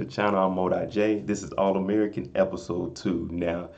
channel. I'm MoedotJ. This is All American episode 2. Now,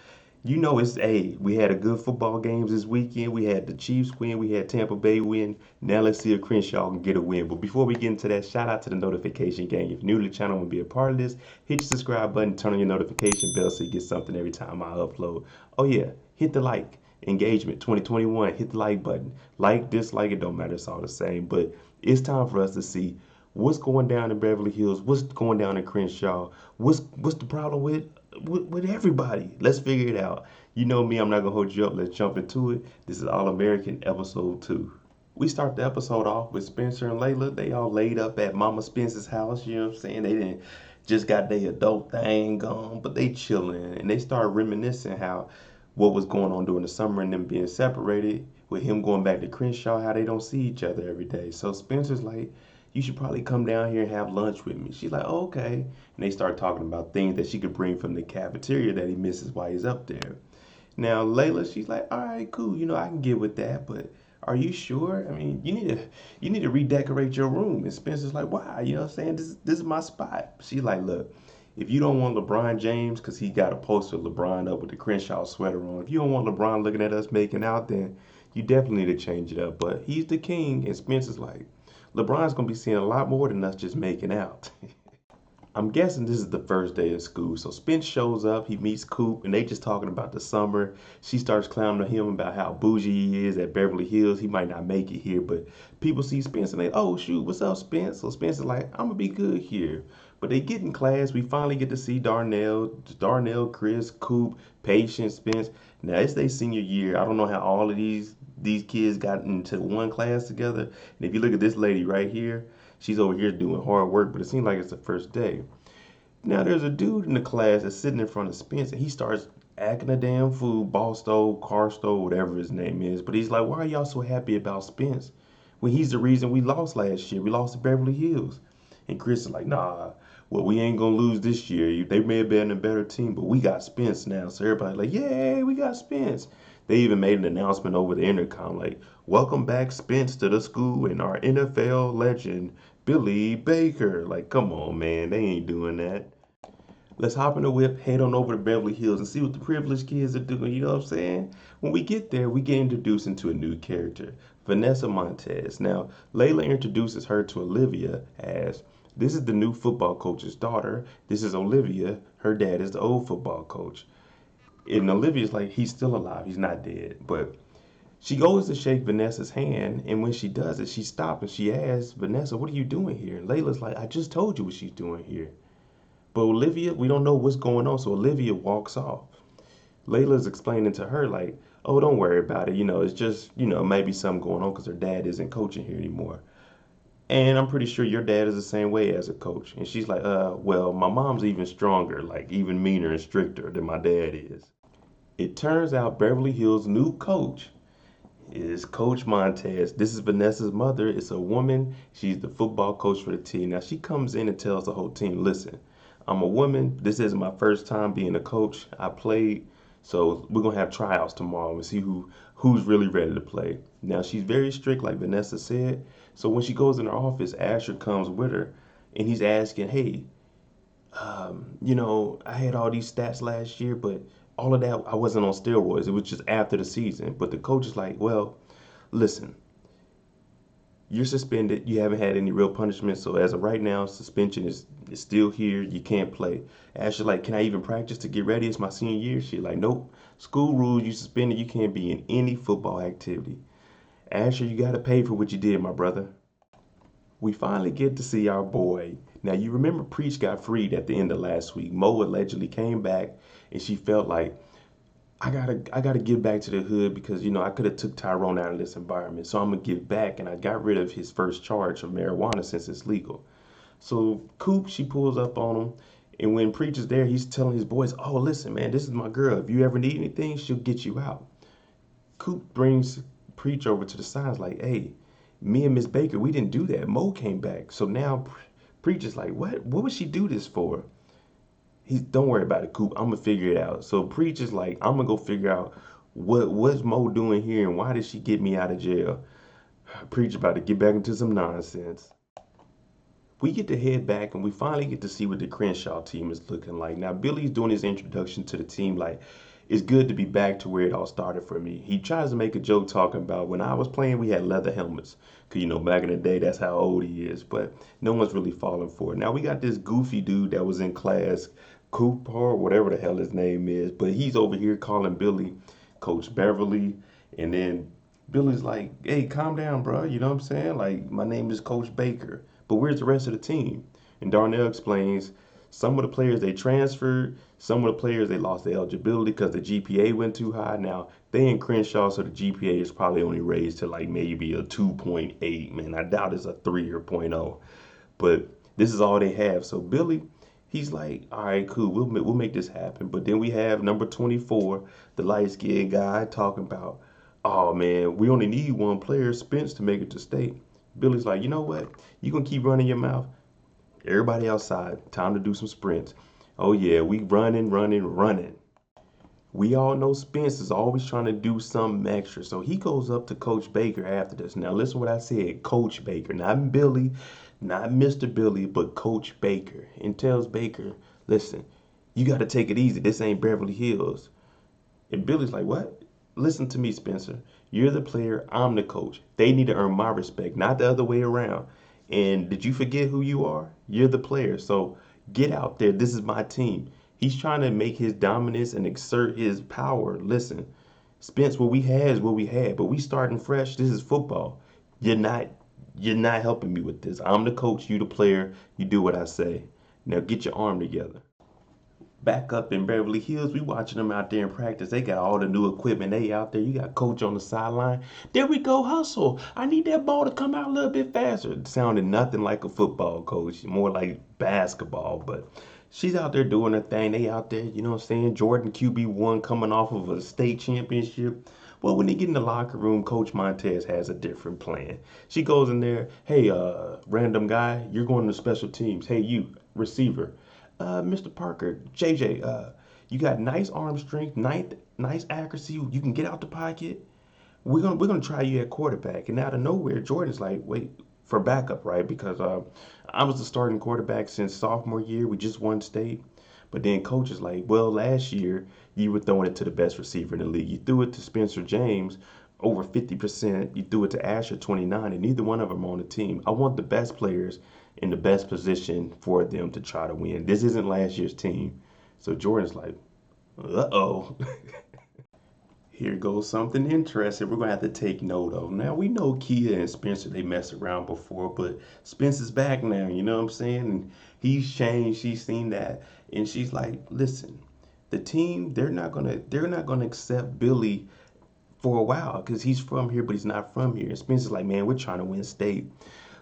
we had a good football games this weekend. We had the Chiefs win, we had Tampa Bay win. Now let's see if Crenshaw can get a win. But before we get into that, shout out to the notification gang. If you're new to the channel and want to be a part of this, hit your subscribe button, turn on your notification bell so you get something every time I upload. Oh yeah, hit the like. Engagement 2021, hit the like button. Like, dislike, it don't matter, it's all the same. But it's time for us to see what's going down in Beverly Hills, what's going down in Crenshaw, what's the problem with everybody. Let's figure it out. You know me, I'm not gonna hold you up. Let's jump into it. This is All American episode 2. We start the episode off with Spencer and Layla. They all laid up at Mama Spencer's house, you know what I'm saying? They didn't just got their adult thing gone, but they chilling and they start reminiscing how what was going on during the summer and them being separated, with him going back to Crenshaw, how they don't see each other every day. So Spencer's like, you should probably come down here and have lunch with me. She's like, oh, okay. And they start talking about things that she could bring from the cafeteria that he misses while he's up there. Now Layla, she's like, all right, cool. I can get with that, but are you sure? I mean, you need to redecorate your room. And Spencer's like, why? You know what I'm saying? This is my spot. She's like, look, if you don't want LeBron James, because he got a poster of LeBron up with the Crenshaw sweater on, if you don't want LeBron looking at us making out, then you definitely need to change it up. But he's the king, and Spencer's like, LeBron's gonna be seeing a lot more than us just making out. I'm guessing this is the first day of school. So Spence shows up, he meets Coop, and they just talking about the summer. She starts clowning to him about how bougie he is at Beverly Hills. He might not make it here, but people see Spence and they, oh shoot, what's up, Spence? So Spence is like, I'm gonna be good here. But they get in class. We finally get to see Darnell, Chris, Coop, Patience, Spence. Now it's their senior year. I don't know how all of these kids got into one class together. And if you look at this lady right here, she's over here doing hard work, but it seems like it's the first day. Now there's a dude in the class that's sitting in front of Spence, and he starts acting a damn fool, ball stole, car stole, whatever his name is. But he's like, why are y'all so happy about Spence when he's the reason we lost last year? We lost to Beverly Hills. And Chris is like, nah, well, we ain't gonna lose this year. They may have been a better team, but we got Spence now. So everybody's like, yay, we got Spence. They even made an announcement over the intercom, like, welcome back Spence to the school and our NFL legend, Billy Baker. Like, come on, man, they ain't doing that. Let's hop in the whip, head on over to Beverly Hills and see what the privileged kids are doing. You know what I'm saying? When we get there, we get introduced into a new character, Vanessa Montez. Now, Layla introduces her to Olivia as this is the new football coach's daughter. This is Olivia. Her dad is the old football coach. And Olivia's like, he's still alive. He's not dead. But she goes to shake Vanessa's hand, and when she does it, she stops and she asks Vanessa, what are you doing here? And Layla's like, I just told you what she's doing here. But Olivia, we don't know what's going on, so Olivia walks off. Layla's explaining to her, like, oh, don't worry about it. It's just, maybe something going on because her dad isn't coaching here anymore. And I'm pretty sure your dad is the same way as a coach. And she's like, well, my mom's even stronger, like even meaner and stricter than my dad is. It turns out Beverly Hills' new coach is Coach Montez. This is Vanessa's mother. It's a woman. She's the football coach for the team. Now she comes in and tells the whole team, listen, I'm a woman. This isn't my first time being a coach. I played, so we're gonna have tryouts tomorrow and see who's really ready to play. Now she's very strict, like Vanessa said. So when she goes in her office, Asher comes with her, and he's asking, hey, I had all these stats last year, but all of that, I wasn't on steroids. It was just after the season. But the coach is like, well, listen, you're suspended. You haven't had any real punishment. So as of right now, suspension is still here. You can't play. Ashley like, can I even practice to get ready? It's my senior year. She's like, nope. School rules, you suspended. You can't be in any football activity. Asher, you got to pay for what you did, my brother. We finally get to see our boy. Now, you remember Preach got freed at the end of last week. Mo allegedly came back, and she felt like, I gotta give back to the hood because I could have took Tyrone out of this environment. So I'm gonna give back, and I got rid of his first charge of marijuana since it's legal. So Coop, she pulls up on him, and when Preach is there, he's telling his boys, oh, listen, man, this is my girl. If you ever need anything, she'll get you out. Coop brings Preach over to the signs like, hey, me and Miss Baker, we didn't do that. Mo came back. So now Preach is like, what would she do this for? Don't worry about it, Coop. I'm gonna figure it out. So Preach is like, I'm gonna go figure out what's Mo doing here and why did she get me out of jail? Preach about to get back into some nonsense. we get to head back and we finally get to see what the Crenshaw team is looking like. Now, Billy's doing his introduction to the team like, it's good to be back to where it all started for me. He tries to make a joke talking about when I was playing, we had leather helmets. Because, back in the day, that's how old he is. But no one's really falling for it. Now, we got this goofy dude that was in class, Coop or whatever the hell his name is. But he's over here calling Billy Coach Beverly. And then Billy's like, hey, calm down, bro. You know what I'm saying? Like, my name is Coach Baker. But where's the rest of the team? And Darnell explains some of the players they transferred, some of the players they lost their eligibility because the GPA went too high. Now, they in Crenshaw, so the GPA is probably only raised to like maybe a 2.8. Man, I doubt it's a 3 or point 0. But this is all they have. So Billy, he's like, all right, cool, we'll make this happen. But then we have number 24, the light-skinned guy, talking about, oh man, we only need one player, Spence, to make it to state. Billy's like, you know what? You gonna keep running your mouth? Everybody outside, time to do some sprints. Oh yeah, we running. We all know Spence is always trying to do something extra. So he goes up to Coach Baker after this. Now listen what I said, Coach Baker, not Billy, not Mr. Billy, but Coach Baker. And tells Baker, listen, you got to take it easy. This ain't Beverly Hills. And Billy's like, what? Listen to me, Spencer. You're the player, I'm the coach. They need to earn my respect, not the other way around. And did you forget who you are? You're the player. So get out there. This is my team. He's trying to make his dominance and exert his power. Listen, Spence, what we had is what we had, but we starting fresh. This is football. You're not you're not helping me with this. I'm the coach, you the player. You do what I say. Now get your arm together. Back up in Beverly Hills, we watching them out there in practice. They got all the new equipment. They out there. You got coach on the sideline. There we go, hustle. I need that ball to come out a little bit faster. It sounded nothing like a football coach, more like basketball. But she's out there doing her thing. They out there, you know what I'm saying? Jordan QB1 coming off of a state championship. Well, when they get in the locker room, Coach Montez has a different plan. She goes in there, hey, random guy, you're going to special teams. Hey, you, receiver. Mr. Parker, JJ, you got nice arm strength, nice accuracy. You can get out the pocket. We're gonna try you at quarterback. And out of nowhere, Jordan's like, wait for backup, right? Because I was the starting quarterback since sophomore year. We just won state. But then coach is like, well, last year you were throwing it to the best receiver in the league. You threw it to Spencer James over 50%. You threw it to Asher 29, and neither one of them are on the team. I want the best players in the best position for them to try to win. This isn't last year's team. So Jordan's like, uh-oh. Here goes something interesting. We're going to have to take note of. Now, we know Kia and Spencer, they messed around before, but Spencer's back now, you know what I'm saying? And he's changed. She's seen that. And she's like, listen, the team, they're not gonna accept Billy for a while because he's from here, but he's not from here. And Spencer's like, man, we're trying to win state.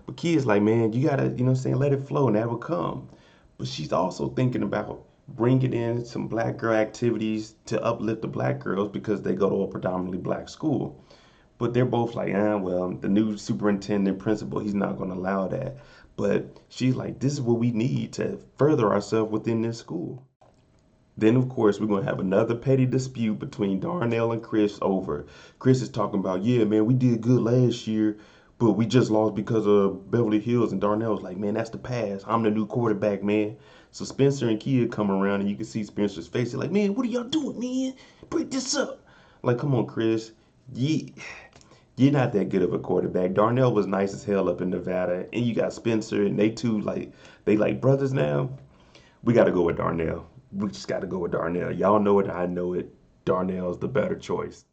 But Kia's like, man, you gotta, you know what I'm saying, let it flow and that will come. But she's also thinking about bringing in some black girl activities to uplift the black girls because they go to a predominantly black school. But they're both like, well, the new superintendent principal, he's not going to allow that. But she's like, this is what we need to further ourselves within this school. Then, of course, we're going to have another petty dispute between Darnell and Chris over. Chris is talking about, yeah, man, we did good last year, but we just lost because of Beverly Hills. And Darnell's like, man, that's the past. I'm the new quarterback, man. So Spencer and Kia come around, and you can see Spencer's face. He's like, man, what are y'all doing, man? Break this up. Like, come on, Chris. You're not that good of a quarterback. Darnell was nice as hell up in Nevada. And you got Spencer, and they two, they like brothers now. We got to go with Darnell. We just got to go with Darnell. Y'all know it. I know it. Darnell's the better choice.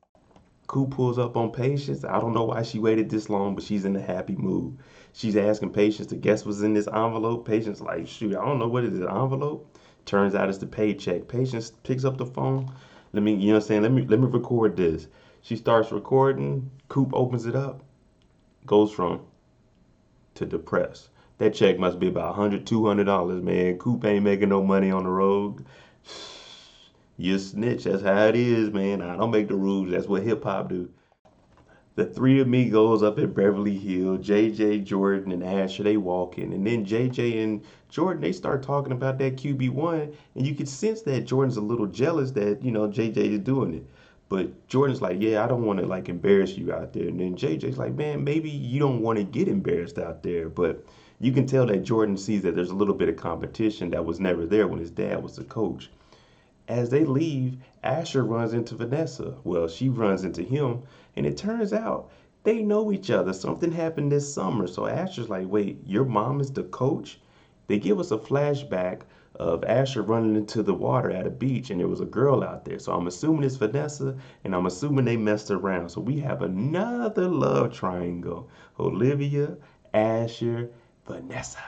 Coop pulls up on Patience. I don't know why she waited this long, but she's in a happy mood. She's asking Patience to guess what's in this envelope. Patience like, shoot, I don't know what is this envelope. Turns out it's the paycheck. Patience picks up the phone. You know what I'm saying? Let me record this. She starts recording. Coop opens it up. Goes from to depressed. That check must be about $100, $200, man. Coop ain't making no money on the road. You snitch. That's how it is, man. I don't make the rules. That's what hip hop do. The three amigos up at Beverly Hills, JJ, Jordan, and Asher, they walk in. And then JJ and Jordan, they start talking about that QB1. And you can sense that Jordan's a little jealous that, JJ is doing it. But Jordan's like, yeah, I don't want to embarrass you out there. And then JJ's like, man, maybe you don't want to get embarrassed out there. But You can tell that Jordan sees that there's a little bit of competition that was never there when his dad was the coach. As they leave, Asher runs into Vanessa. Well, she runs into him, and it turns out they know each other. Something happened this summer. So Asher's like, wait, your mom is the coach? They give us a flashback of Asher running into the water at a beach, and there was a girl out there. So I'm assuming it's Vanessa, and I'm assuming they messed around. So we have another love triangle: Olivia, Asher, Vanessa.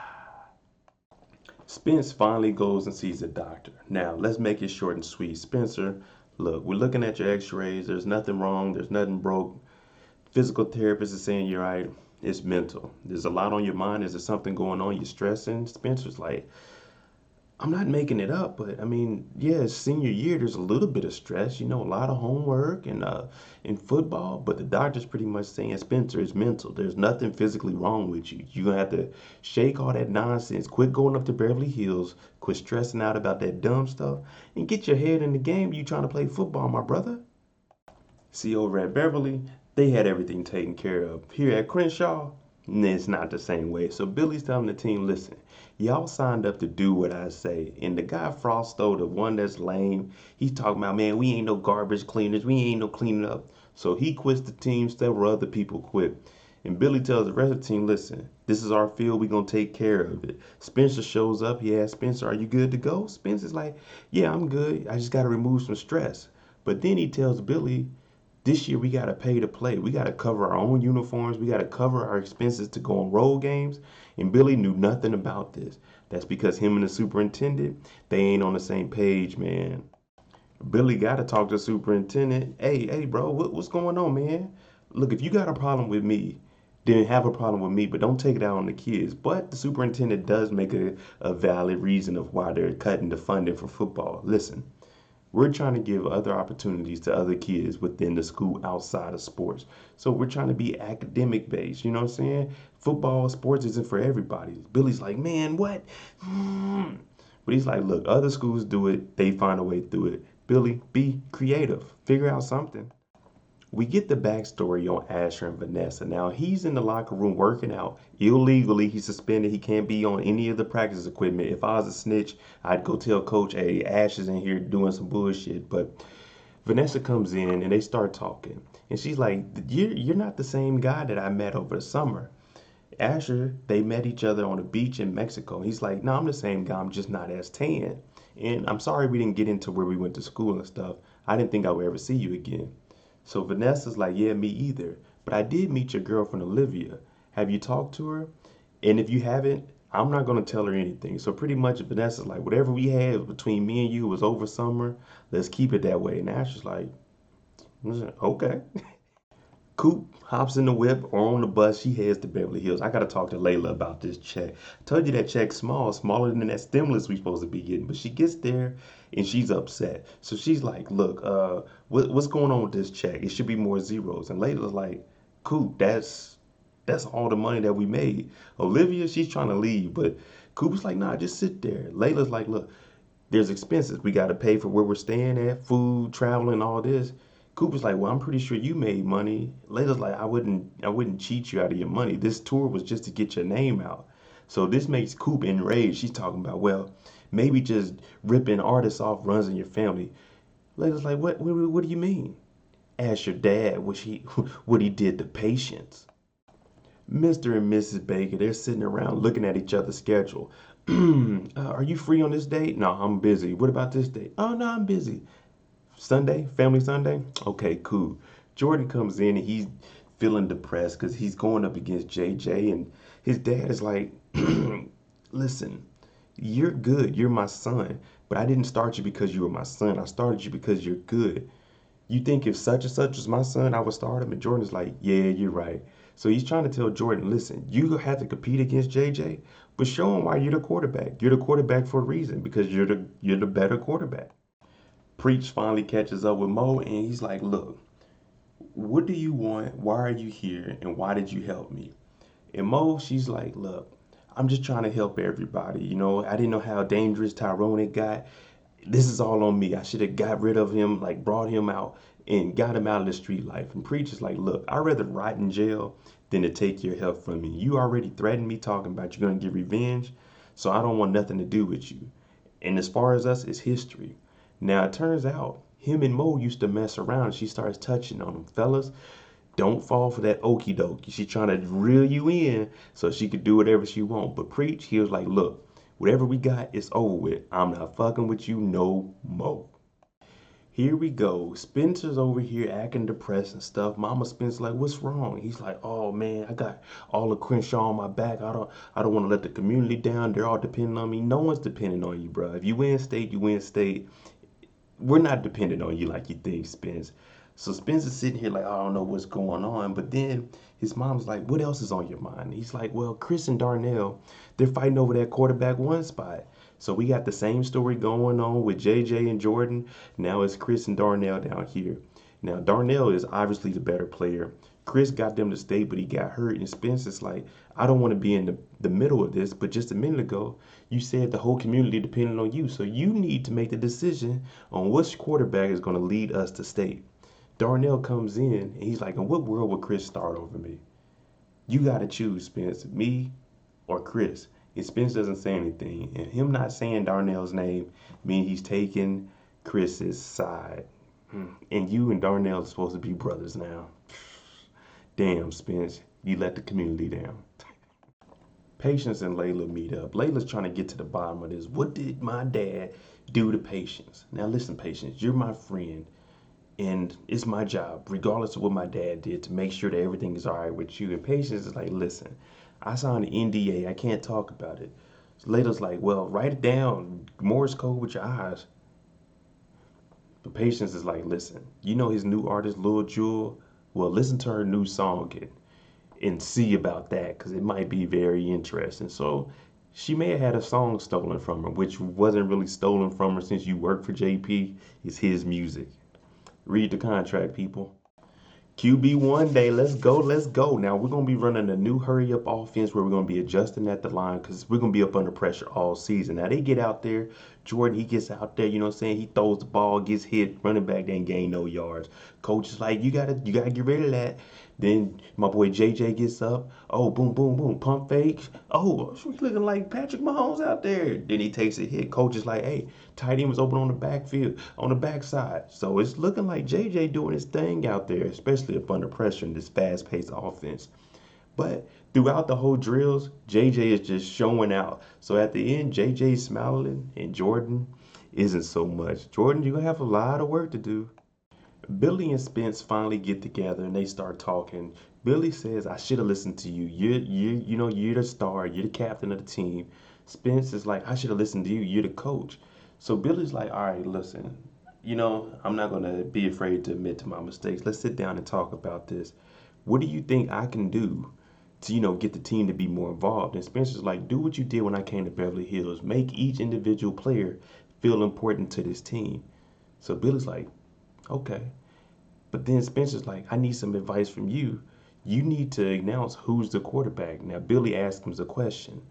Spence finally goes and sees a doctor. Now, let's make it short and sweet. Spencer, look, we're looking at your x-rays. There's nothing wrong. There's nothing broke. Physical therapist is saying you're right. It's mental. There's a lot on your mind. Is there something going on? You're stressing? Spencer's like, I'm not making it up, but I mean, yeah, it's senior year. There's a little bit of stress, a lot of homework and in football. But the doctor's pretty much saying, Spencer, it's mental. There's nothing physically wrong with you. You're gonna have to shake all that nonsense. Quit going up to Beverly Hills. Quit stressing out about that dumb stuff, and get your head in the game. You trying to play football, my brother? See, over at Beverly, they had everything taken care of. Here at Crenshaw, it's not the same way. So Billy's telling the team, listen, y'all signed up to do what I say. And the guy Frost, though, the one that's lame, he's talking about, man, we ain't no garbage cleaners. We ain't no cleaning up. So he quits the team. Several other people quit. And Billy tells the rest of the team, listen, this is our field. We're going to take care of it. Spencer shows up. He asks Spencer, are you good to go? Spencer's like, yeah, I'm good. I just got to remove some stress. But then he tells Billy, this year we got to pay to play. We got to cover our own uniforms. We got to cover our expenses to go on road games. And Billy knew nothing about this. That's because him and the superintendent, they ain't on the same page, man. Billy got to talk to the superintendent. Hey, bro, what's going on, man? Look, if you got a problem with me, then have a problem with me, but don't take it out on the kids. But the superintendent does make a valid reason of why they're cutting the funding for football. Listen, we're trying to give other opportunities to other kids within the school outside of sports. So we're trying to be academic based. You know what I'm saying? Football, sports isn't for everybody. Billy's like, man, what? But he's like, look, other schools do it. They find a way through it. Billy, be creative. Figure out something. We get the backstory on Asher and Vanessa. Now, he's in the locker room working out illegally. He's suspended. He can't be on any of the practice equipment. If I was a snitch, I'd go tell coach, hey, Ash is in here doing some bullshit. But Vanessa comes in and they start talking. And she's like, you're not the same guy that I met over the summer. Asher, they met each other on a beach in Mexico. He's like, no, I'm the same guy. I'm just not as tan. And I'm sorry we didn't get into where we went to school and stuff. I didn't think I would ever see you again. So Vanessa's like, yeah, me either. But I did meet your girlfriend, Olivia. Have you talked to her? And if you haven't, I'm not going to tell her anything. So pretty much Vanessa's like, whatever we had between me and you was over summer. Let's keep it that way. And Asher's like, okay. Coop hops in the whip or on the bus. She heads to Beverly Hills. I got to talk to Layla about this check. I told you that check's small, smaller than that stimulus we supposed to be getting. But she gets there and she's upset. So she's like, look, what's going on with this check? It should be more zeros. And Layla's like, Coop, that's all the money that we made. Olivia, she's trying to leave, but Coop's like, nah, just sit there. Layla's like, look, there's expenses. We got to pay for where we're staying at, food, traveling, all this. Cooper's like, well, I'm pretty sure you made money. Layla's like, I wouldn't cheat you out of your money. This tour was just to get your name out. So this makes Coop enraged. She's talking about, well, maybe just ripping artists off runs in your family. Layla's like, what do you mean? Ask your dad what he did to patients. Mr. and Mrs. Baker, they're sitting around looking at each other's schedule. Are you free on this date? No, I'm busy. What about this date? Oh, no, I'm busy. Sunday, family Sunday? Okay, cool. Jordan comes in and he's feeling depressed because he's going up against JJ, and his dad is like, listen, you're good. You're my son. But I didn't start you because you were my son. I started you because you're good. You think if such and such was my son, I would start him? And Jordan's like, yeah, you're right. So he's trying to tell Jordan, listen, you have to compete against JJ, but show him why you're the quarterback. You're the quarterback for a reason because you're the better quarterback. Preach finally catches up with Mo and he's like, look, what do you want? Why are you here? And why did you help me? And Mo, she's like, look, I'm just trying to help everybody. I didn't know how dangerous Tyrone had got. This is all on me. I should have got rid of him, like brought him out and got him out of the street life. And Preach is like, look, I'd rather rot in jail than to take your help from me. You already threatened me talking about you're going to get revenge, so I don't want nothing to do with you. And as far as us, it's history. Now, it turns out him and Mo used to mess around. She starts touching on him. Fellas, don't fall for that okie dokie. She's trying to reel you in so she could do whatever she want. But Preach, he was like, look, whatever we got, it's over with. I'm not fucking with you no more. Here we go. Spencer's over here acting depressed and stuff. Mama Spencer's like, what's wrong? He's like, oh man, I got all of Crenshaw on my back. I don't want to let the community down. They're all depending on me. No one's depending on you, bro. If you win state, you win state. We're not dependent on you like you think, Spence. So Spence is sitting here like, I don't know what's going on. But then his mom's like, what else is on your mind? He's like, well, Chris and Darnell, they're fighting over that quarterback one spot. So we got the same story going on with JJ and Jordan. Now it's Chris and Darnell down here. Now Darnell is obviously the better player. Chris got them to stay, but he got hurt. And Spence is like, I don't want to be in the middle of this, but just a minute ago, you said the whole community depended on you. So you need to make the decision on which quarterback is going to lead us to state. Darnell comes in, and he's like, in what world would Chris start over me? You got to choose, Spence, me or Chris. And Spence doesn't say anything. And him not saying Darnell's name means he's taking Chris's side. And you and Darnell are supposed to be brothers now. Damn, Spence, you let the community down. Patience and Layla meet up. Layla's trying to get to the bottom of this. What did my dad do to Patience? Now listen, Patience, you're my friend, and it's my job, regardless of what my dad did, to make sure that everything is all right with you. And Patience is like, listen, I signed an NDA. I can't talk about it. So Layla's like, well, write it down, Morse code with your eyes. But Patience is like, listen, you know his new artist, Lil Jewel? Well, listen to her new song and see about that, because it might be very interesting. So she may have had a song stolen from her, which wasn't really stolen from her since you work for JP. It's his music. Read the contract, people. QB1 day, let's go, let's go. Now we're going to be running a new hurry up offense where we're going to be adjusting at the line because we're going to be up under pressure all season. Now they get out there, Jordan, he gets out there, you know what I'm saying? He throws the ball, gets hit, running back didn't gain no yards. Coach is like, you gotta get rid of that. Then my boy JJ gets up. Oh, boom, boom, boom, pump fake. Oh, he's looking like Patrick Mahomes out there. Then he takes a hit. Coach is like, hey, tight end was open on the backfield, on the backside. So it's looking like JJ doing his thing out there, especially up under pressure in this fast-paced offense. But throughout the whole drills, JJ is just showing out. So at the end, JJ's smiling and Jordan isn't so much. Jordan, you're going to have a lot of work to do. Billy and Spence finally get together and they start talking. Billy says, I should have listened to you. You're the star. You're the captain of the team. Spence is like, I should have listened to you. You're the coach. So Billy's like, all right, listen, I'm not going to be afraid to admit to my mistakes. Let's sit down and talk about this. What do you think I can do to, get the team to be more involved? And Spencer's like, do what you did when I came to Beverly Hills. Make each individual player feel important to this team. So Billy's like, okay. But then Spencer's like, I need some advice from you. You need to announce who's the quarterback. Now, Billy asks him the question.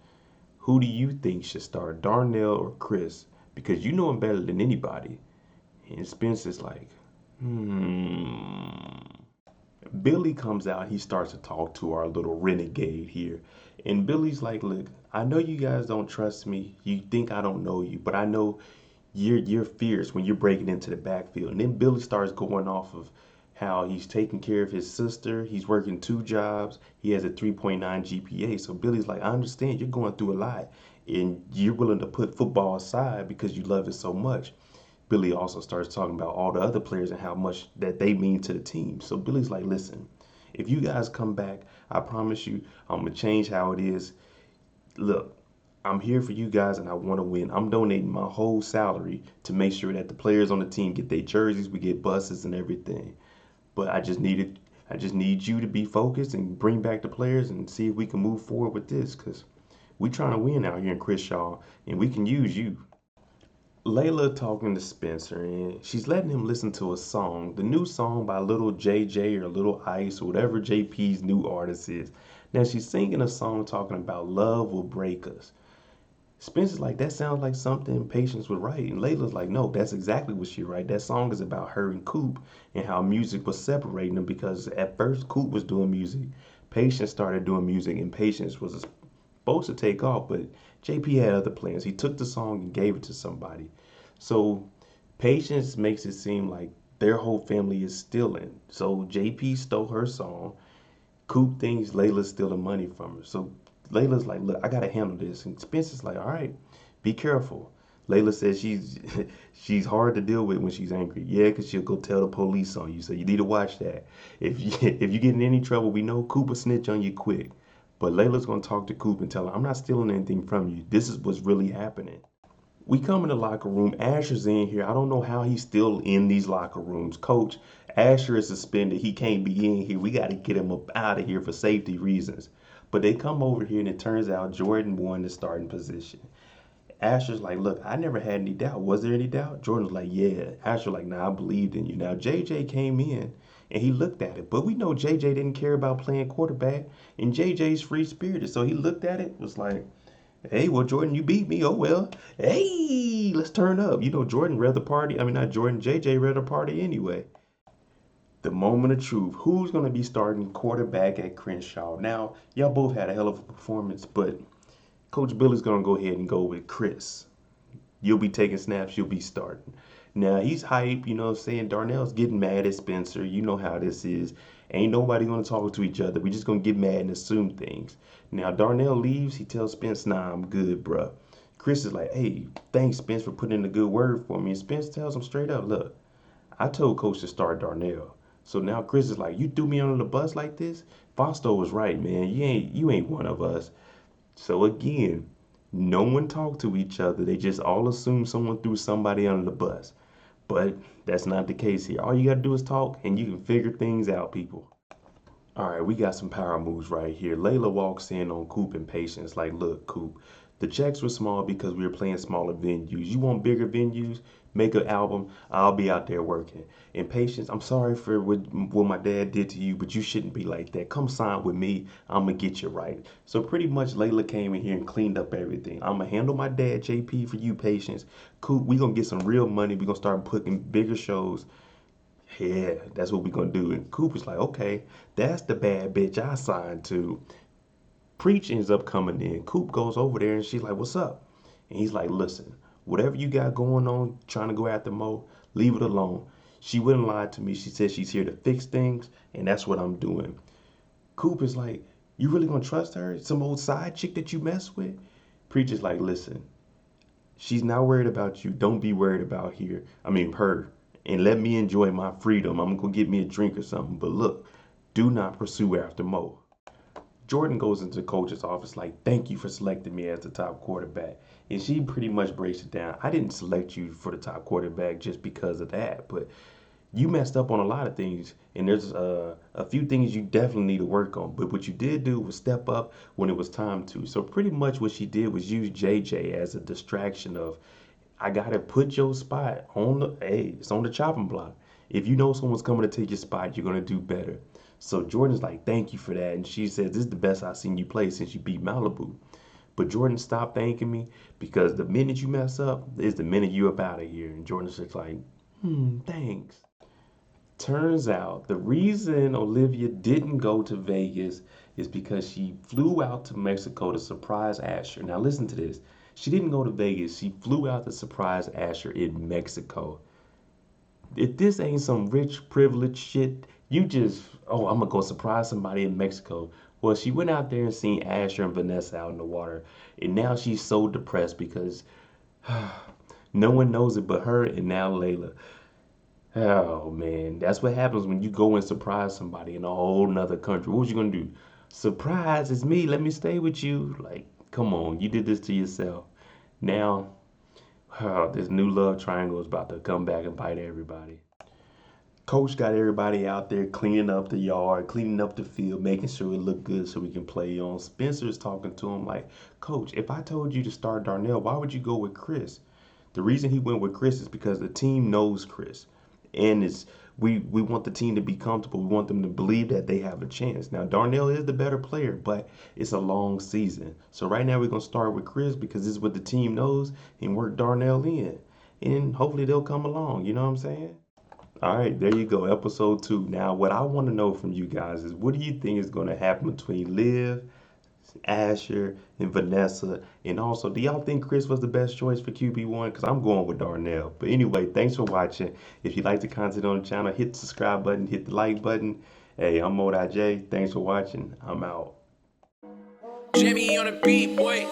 Who do you think should start, Darnell or Chris? Because you know him better than anybody. And Spencer's like, Billy comes out. He starts to talk to our little renegade here. And Billy's like, look, I know you guys don't trust me. You think I don't know you. But I know you're fierce when you're breaking into the backfield. And then Billy starts going off of how he's taking care of his sister. He's working 2 jobs. He has a 3.9 GPA. So Billy's like, I understand you're going through a lot and you're willing to put football aside because you love it so much. Billy also starts talking about all the other players and how much that they mean to the team. So Billy's like, listen, if you guys come back, I promise you, I'm going to change how it is. Look, I'm here for you guys and I want to win. I'm donating my whole salary to make sure that the players on the team get their jerseys, we get buses and everything. But I just need you to be focused and bring back the players and see if we can move forward with this because we're trying to win out here in Crenshaw and we can use you. Layla talking to Spencer and she's letting him listen to a song, the new song by Little JJ or Little Ice or whatever JP's new artist is. Now she's singing a song talking about love will break us. Spencer's like, that sounds like something Patience would write. And Layla's like, no, that's exactly what she write. That song is about her and Coop and how music was separating them because at first Coop was doing music. Patience started doing music, and Patience was supposed to take off, but JP had other plans. He took the song and gave it to somebody. So Patience makes it seem like their whole family is stealing. So JP stole her song. Coop thinks Layla's stealing money from her. So Layla's like, look, I gotta handle this. And Spencer's like, all right, be careful. Layla says she's she's hard to deal with when she's angry. Yeah, because she'll go tell the police on you. So you need to watch that. If you if you get in any trouble, we know Coop will snitch on you quick. But Layla's gonna talk to Coop and tell her, I'm not stealing anything from you. This is what's really happening. We come in the locker room. Asher's in here. I don't know how he's still in these locker rooms. Coach, Asher is suspended. He can't be in here. We got to get him up out of here for safety reasons. But they come over here, and it turns out Jordan won the starting position. Asher's like, look, I never had any doubt. Was there any doubt? Jordan's like, yeah. Asher's like, nah, I believed in you. Now, JJ came in, and he looked at it. But we know JJ didn't care about playing quarterback, and JJ's free-spirited. So he looked at it, was like, hey, well, Jordan, you beat me. Oh, well. Hey, let's turn up. You know, Jordan read the party. I mean, not Jordan, JJ read the party anyway. The moment of truth. Who's going to be starting quarterback at Crenshaw? Now, y'all both had a hell of a performance, but Coach Billy's going to go ahead and go with Chris. You'll be taking snaps, you'll be starting. Now he's hype, you know what I'm saying? Darnell's getting mad at Spencer. You know how this is. Ain't nobody gonna talk to each other. We just gonna get mad and assume things. Now Darnell leaves, he tells Spence, nah, I'm good, bruh. Chris is like, hey, thanks, Spence, for putting in a good word for me. And Spence tells him straight up, look, I told Coach to start Darnell. So now Chris is like, you threw me under the bus like this? Fausto was right, man. You ain't one of us. So again, no one talked to each other. They just all assume someone threw somebody under the bus. But that's not the case here. All you got to do is talk and you can figure things out, people. All right, we got some power moves right here. Layla walks in on Coop and Patience like, look, Coop, the checks were small because we were playing smaller venues. You want bigger venues? Make an album. I'll be out there working. And Patience, I'm sorry for what my dad did to you, but you shouldn't be like that. Come sign with me. I'm going to get you right. So pretty much Layla came in here and cleaned up everything. I'm going to handle my dad, JP, for you, Patience. Coop, we going to get some real money. We're going to start booking bigger shows. Yeah, that's what we're gonna do. And Cooper's like, okay, that's the bad bitch I signed to. Preach ends up coming in. Coop goes over there and she's like, what's up? And he's like, listen, whatever you got going on, trying to go after Mo, leave it alone. She wouldn't lie to me. She said she's here to fix things, and that's what I'm doing. Coop is like, you really gonna trust her? Some old side chick that you mess with? Preach is like, listen, she's not worried about you. Don't be worried about her. And let me enjoy my freedom. I'm gonna go get me a drink or something. But look, do not pursue after Mo. Jordan goes into the coach's office like, thank you for selecting me as the top quarterback. And she pretty much breaks it down. I didn't select you for the top quarterback just because of that, but you messed up on a lot of things. And there's a few things you definitely need to work on. But what you did do was step up when it was time to. So pretty much what she did was use JJ as a distraction of, I gotta put your spot on it's on the chopping block. If you know someone's coming to take your spot, you're gonna do better. So Jordan's like, thank you for that. And she says, this is the best I've seen you play since you beat Malibu. But Jordan stopped thanking me because the minute you mess up is the minute you up out of here. And Jordan's just like, thanks. Turns out the reason Olivia didn't go to Vegas is because she flew out to Mexico to surprise Asher. Now listen to this. She didn't go to Vegas. She flew out to surprise Asher in Mexico. If this ain't some rich, privileged shit, you just, oh, I'm gonna go surprise somebody in Mexico. Well, she went out there and seen Asher and Vanessa out in the water, and now she's so depressed because no one knows it but her and now Layla. Oh man, that's what happens when you go and surprise somebody in a whole nother country. What was you gonna do? Surprise, it's me, let me stay with you. Like, come on, you did this to yourself. Now, this new love triangle is about to come back and bite everybody. Coach got everybody out there cleaning up the yard, cleaning up the field, making sure it looked good so we can play on. Spencer's talking to him like, Coach, if I told you to start Darnell, why would you go with Chris? The reason he went with Chris is because the team knows Chris. And we want the team to be comfortable. We want them to believe that they have a chance. Now Darnell is the better player, but it's a long season. So right now we're gonna start with Chris because this is what the team knows and work Darnell in. And hopefully they'll come along. You know what I'm saying? All right, there you go, episode 2. Now, what I want to know from you guys is what do you think is going to happen between Liv, Asher, and Vanessa? And also, do y'all think Chris was the best choice for QB1? Because I'm going with Darnell. But anyway, thanks for watching. If you like the content on the channel, hit the subscribe button, hit the like button. Hey, I'm MoedotJ. Thanks for watching. I'm out. Jimmy on the beat, boy.